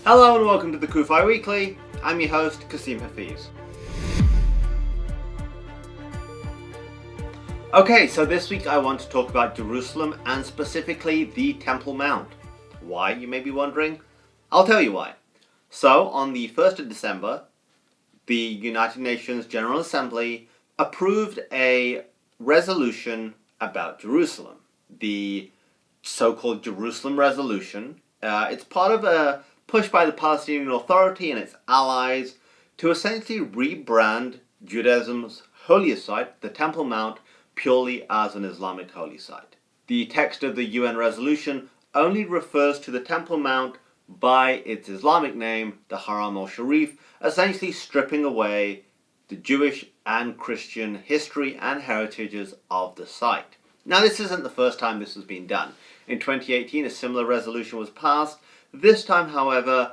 Hello and welcome to the CUFI Weekly. I'm your host, Kasim. Okay, so this week I want to talk about Jerusalem and specifically the Temple Mount. Why, you may be wondering? I'll tell you why. So, on the 1st of December, the United Nations General Assembly approved a resolution about Jerusalem. The so-called Jerusalem Resolution. It's part of a push by the Palestinian Authority and its allies to essentially rebrand Judaism's holiest site, the Temple Mount, purely as an Islamic holy site. The text of the UN resolution only refers to the Temple Mount by its Islamic name, the Haram Al-Sharif, essentially stripping away the Jewish and Christian history and heritages of the site. Now, this isn't the first time this has been done. In 2018, a similar resolution was passed. This time, however,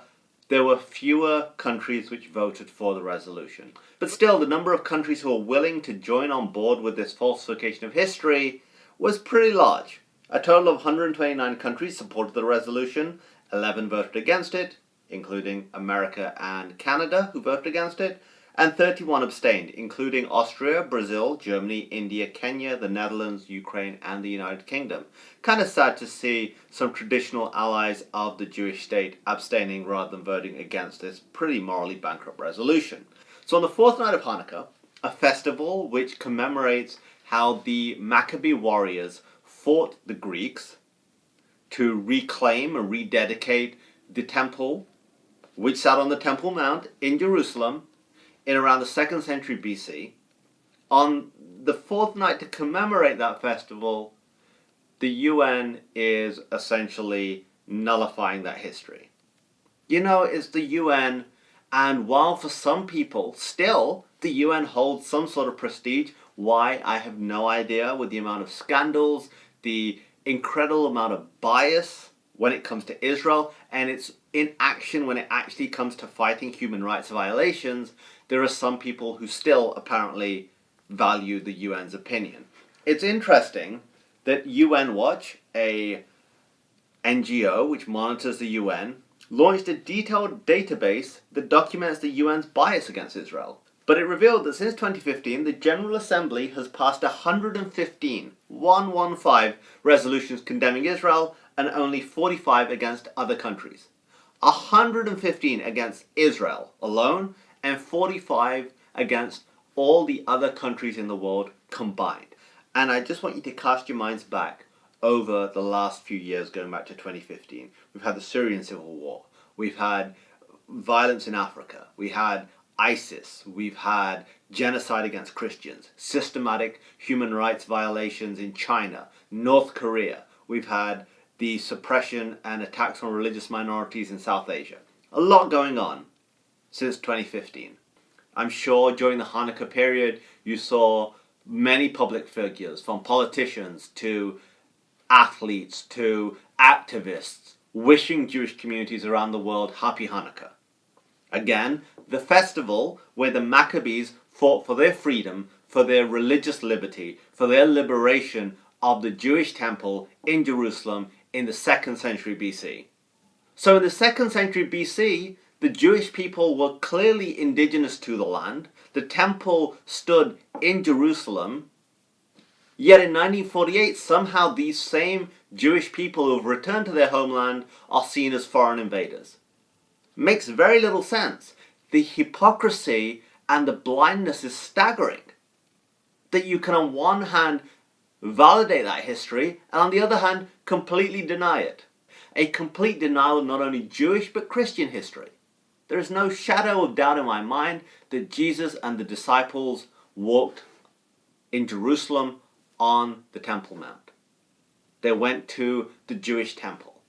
there were fewer countries which voted for the resolution. But still, the number of countries who are willing to join on board with this falsification of history was pretty large. A total of 129 countries supported the resolution, 11 voted against it, including America and Canada, who voted against it, and 31 abstained, including Austria, Brazil, Germany, India, Kenya, the Netherlands, Ukraine, and the United Kingdom. Kind of sad to see some traditional allies of the Jewish state abstaining rather than voting against this pretty morally bankrupt resolution. So on the fourth night of Hanukkah, a festival which commemorates how the Maccabee warriors fought the Greeks to reclaim and rededicate the temple, which sat on the Temple Mount in Jerusalem, in around the 2nd century BC. On the fourth night to commemorate that festival, the UN is essentially nullifying that history. You know, it's the UN, and while for some people still the UN holds some sort of prestige, why, I have no idea, with the amount of scandals, the incredible amount of bias when it comes to Israel, and its inaction when it actually comes to fighting human rights violations, there are some people who still apparently value the UN's opinion. It's interesting that UN Watch, a NGO which monitors the UN, launched a detailed database that documents the UN's bias against Israel. But it revealed that since 2015, the General Assembly has passed 115 resolutions condemning Israel and only 45 against other countries. 115 against Israel alone and 45 against all the other countries in the world combined. And I just want you to cast your minds back over the last few years, going back to 2015. We've had the Syrian civil war. We've had violence in Africa. We had ISIS. We've had genocide against Christians. Systematic human rights violations in China, North Korea. We've had the suppression and attacks on religious minorities in South Asia. A lot going on since 2015. I'm sure during the Hanukkah period you saw many public figures, from politicians to athletes to activists, wishing Jewish communities around the world happy Hanukkah. Again, the festival where the Maccabees fought for their freedom, for their religious liberty, for their liberation of the Jewish temple in Jerusalem in the 2nd century BC. So in the 2nd century BC, the Jewish people were clearly indigenous to the land. The temple stood in Jerusalem. Yet in 1948, somehow these same Jewish people who have returned to their homeland are seen as foreign invaders. Makes very little sense. The hypocrisy and the blindness is staggering. That you can on one hand validate that history and on the other hand completely deny it. A complete denial of not only Jewish but Christian history. There is no shadow of doubt in my mind that Jesus and the disciples walked in Jerusalem on the Temple Mount. They went to the Jewish temple.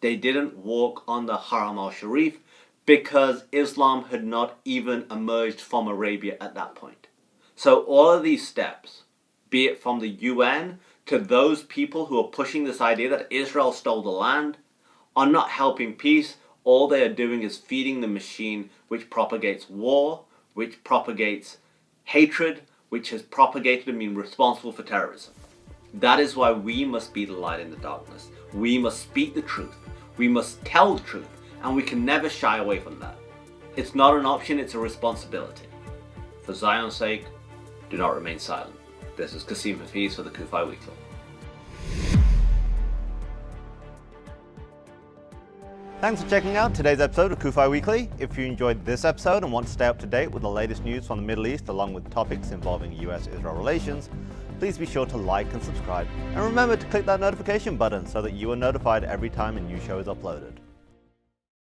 They didn't walk on the Haram Al-Sharif because Islam had not even emerged from Arabia at that point. So all of these steps, be it from the UN to those people who are pushing this idea that Israel stole the land, are not helping peace. All they are doing is feeding the machine which propagates war, which propagates hatred, which has propagated and been responsible for terrorism. That is why we must be the light in the darkness. We must speak the truth. We must tell the truth. and we can never shy away from that. It's not an option, it's a responsibility. For Zion's sake, do not remain silent. This is Kasim for the CUFI Weekly. Thanks for checking out today's episode of CUFI Weekly. If you enjoyed this episode and want to stay up to date with the latest news from the Middle East along with topics involving US-Israel relations, please be sure to like and subscribe. And remember to click that notification button so that you are notified every time a new show is uploaded.